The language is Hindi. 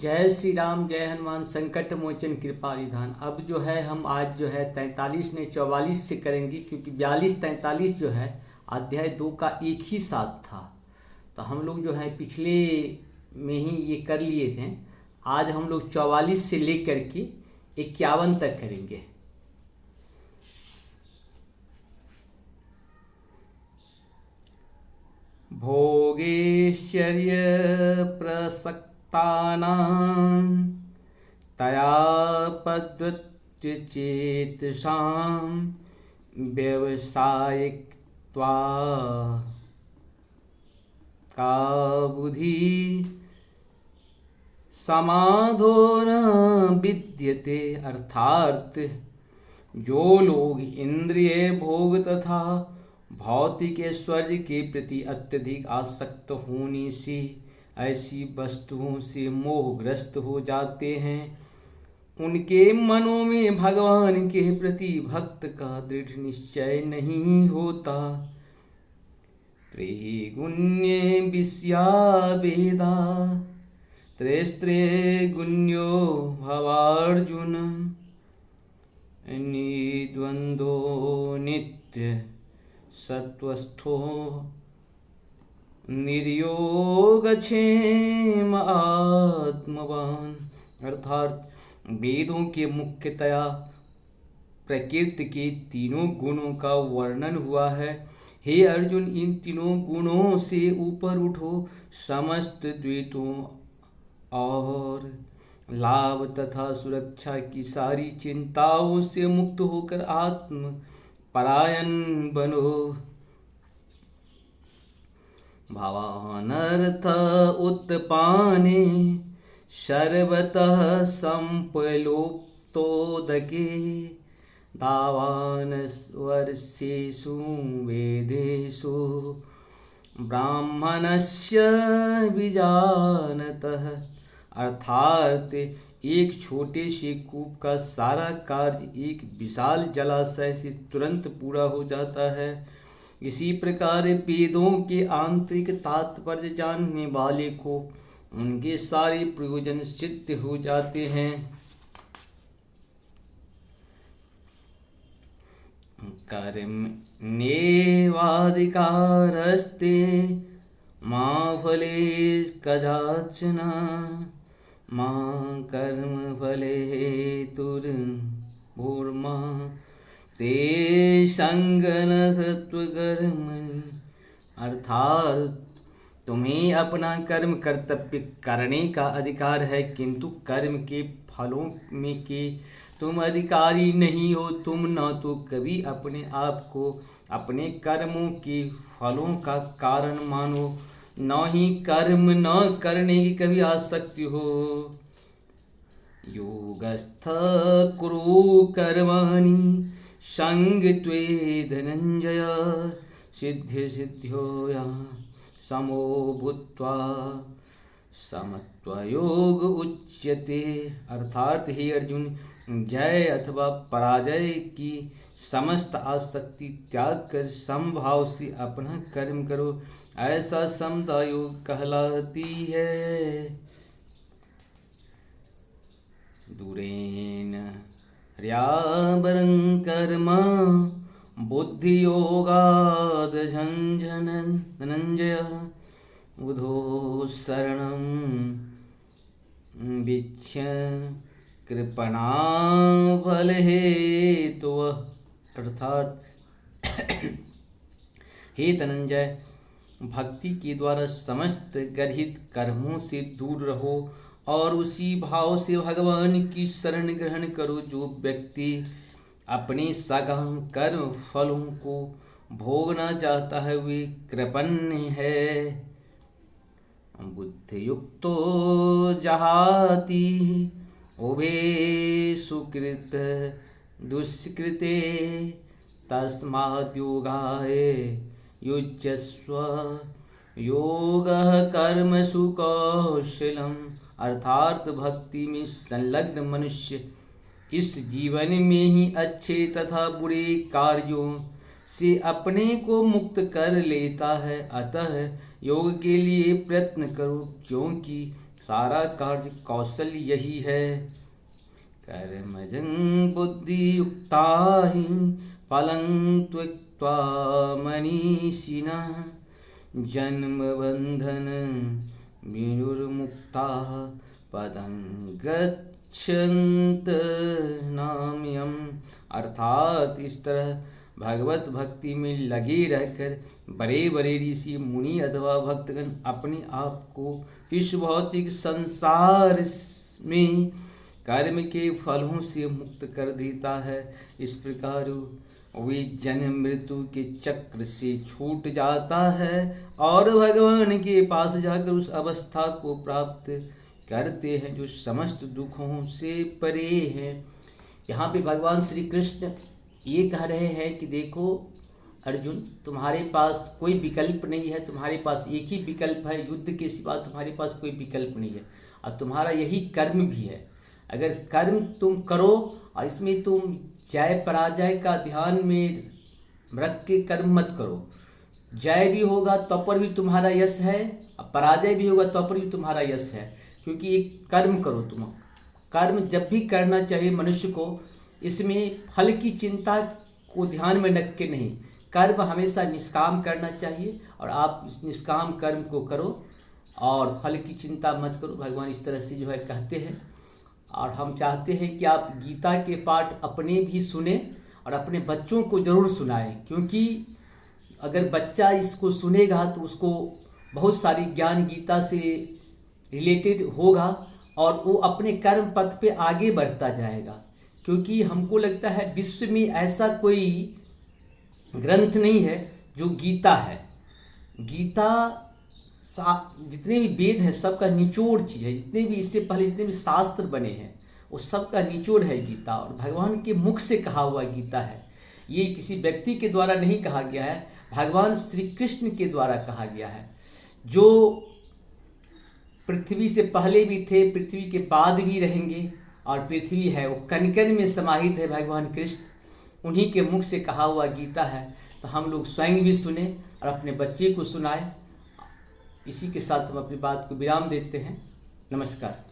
जय श्री राम, जय हनुमान संकट मोचन कृपा निधान। अब जो है हम आज जो है 43 ने 44 से करेंगे, क्योंकि 42 43 जो है अध्याय 2 का एक ही साथ था। तो हम लोग जो है पिछले में ही ये कर लिए थे। आज हम लोग 44 से लेकर के 51 तक करेंगे। भोगेश्वर्य प्रसक्तानां तया पद्धत्यचेतसां व्यवसायिकत्वा का बुद्धि समाधो न विद्यते। अर्थात जो लोग इंद्रिय भोग तथा भौतिक ऐश्वर्य के प्रति अत्यधिक आसक्त होने से ऐसी वस्तुओं से मोहग्रस्त हो जाते हैं, उनके मनों में भगवान के प्रति भक्त का दृढ़ निश्चय नहीं होता। त्रैगुण्ये विषयाभेदा त्रैस्त्रिगुण्यो भवार्जुन निद्वन्द्वो नित्य सत्वस्थो निर्योगक्षेम आत्मवान। अर्थात वेदों के मुख्यतया प्रकृति के तीनों गुणों का वर्णन हुआ है। हे अर्जुन, इन तीनों गुणों से ऊपर उठो, समस्त द्वैतों और लाभ तथा सुरक्षा की सारी चिंताओं से मुक्त होकर आत्म परायण बनो। भवानर्थ उत्पाने सर्वतः संप्लोप्तोदके तावान वर्षेषु वेदेषु ब्राह्मणस्य विजानतः। अर्थात एक छोटे से कूप का सारा कार्य एक विशाल जलाशय से तुरंत पूरा हो जाता है। इसी प्रकार वेदों के आंतरिक तात्पर्य जानने वाले को उनके सारे प्रयोजन सिद्ध हो जाते हैं। कर्मण्येवाधिकारस्ते मा फलेषु कदाचन मा कर्मफले हेतुर्भूर्मा ते संगन सत्वकर्म। अर्थात तुम्हें अपना कर्म कर्तव्य करने का अधिकार है, किंतु कर्म के फलों में के तुम अधिकारी नहीं हो। तुम न तो कभी अपने आप को अपने कर्मों के फलों का कारण मानो, न ही कर्म न करने की कभी आसक्ति हो। योगस्थ कुरु कर्माणि संगत्वे धनंजय सिद्धि सिद्ध्योया समो भूत्वा समत्वयोग उच्यते। अर्थात हे अर्जुन, जय अथवा पराजय की समस्त आसक्ति त्याग कर समभाव से अपना कर्म करो, ऐसा समता योग कहलाती है। दूरेन ह्यावरं कर्म बुद्धियोगाद धनंजय बुधो शरणं वीक्ष्य कृपणा फल हेतुः। अर्थात हे धनंजय, भक्ति के द्वारा समस्त गर्हित कर्मों से दूर रहो और उसी भाव से भगवान की शरण ग्रहण करो। जो व्यक्ति अपने सकाम कर्म फलों को भोगना चाहता है वे कृपण है। बुद्धियुक्तो जहाति उभे सुकृत दुष्कृते तस्माद् योगाय युज्यस्व योगः कर्मसु कौशलम्। अर्थात भक्ति में संलग्न मनुष्य इस जीवन में ही अच्छे तथा बुरे कार्यों से अपने को मुक्त कर लेता है। अतः योग के लिए प्रयत्न करो, क्योंकि सारा कार्य कौशल यही है। कर्मजं बुद्धि युक्ता हि फलं त्यक्त्वा मनीषिणः जन्म बंधन विनिर्मुक्ताः पदं गच्छन्त नाम्यम्। अर्थात इस तरह भगवत भक्ति में लगे रहकर बड़े बड़े ऋषि मुनि अथवा भक्तगण अपने आप को इस भौतिक संसार में कर्म के फलों से मुक्त कर देता है। इस प्रकार वे जन्म मृत्यु के चक्र से छूट जाता है और भगवान के पास जाकर उस अवस्था को प्राप्त करते हैं जो समस्त दुखों से परे हैं। यहाँ पे भगवान श्री कृष्ण ये कह रहे हैं कि देखो अर्जुन, तुम्हारे पास कोई विकल्प नहीं है, तुम्हारे पास एक ही विकल्प है, युद्ध के सिवा तुम्हारे पास कोई विकल्प नहीं है और तुम्हारा यही कर्म भी है। अगर कर्म तुम करो और इसमें तुम जय पराजय का ध्यान में रख के कर्म मत करो। जय भी होगा तो पर भी तुम्हारा यश है और पराजय भी होगा तो पर भी तुम्हारा यश है, क्योंकि एक कर्म करो। तुम कर्म जब भी करना चाहिए मनुष्य को, इसमें फल की चिंता को ध्यान में रख के नहीं, कर्म हमेशा निष्काम करना चाहिए और आप इस निष्काम कर्म को करो और फल की चिंता मत करो। भगवान इस तरह से जो है कहते हैं और हम चाहते हैं कि आप गीता के पाठ अपने भी सुने और अपने बच्चों को ज़रूर सुनाएं, क्योंकि अगर बच्चा इसको सुनेगा तो उसको बहुत सारी ज्ञान गीता से रिलेटेड होगा और वो अपने कर्म पथ पे आगे बढ़ता जाएगा। क्योंकि हमको लगता है विश्व में ऐसा कोई ग्रंथ नहीं है जो गीता है। गीता जितने भी वेद हैं सबका निचोड़ चीज़ है। जितने भी इससे पहले जितने भी शास्त्र बने हैं वो सबका निचोड़ है गीता, और भगवान के मुख से कहा हुआ गीता है। ये किसी व्यक्ति के द्वारा नहीं कहा गया है, भगवान श्री कृष्ण के द्वारा कहा गया है। जो पृथ्वी से पहले भी थे, पृथ्वी के बाद भी रहेंगे और पृथ्वी है वो कण कण में समाहित है भगवान कृष्ण, उन्हीं के मुख से कहा हुआ गीता है। तो हम लोग स्वयं भी सुने और अपने बच्चे को सुनाएं। इसी के साथ हम अपनी बात को विराम देते हैं। नमस्कार।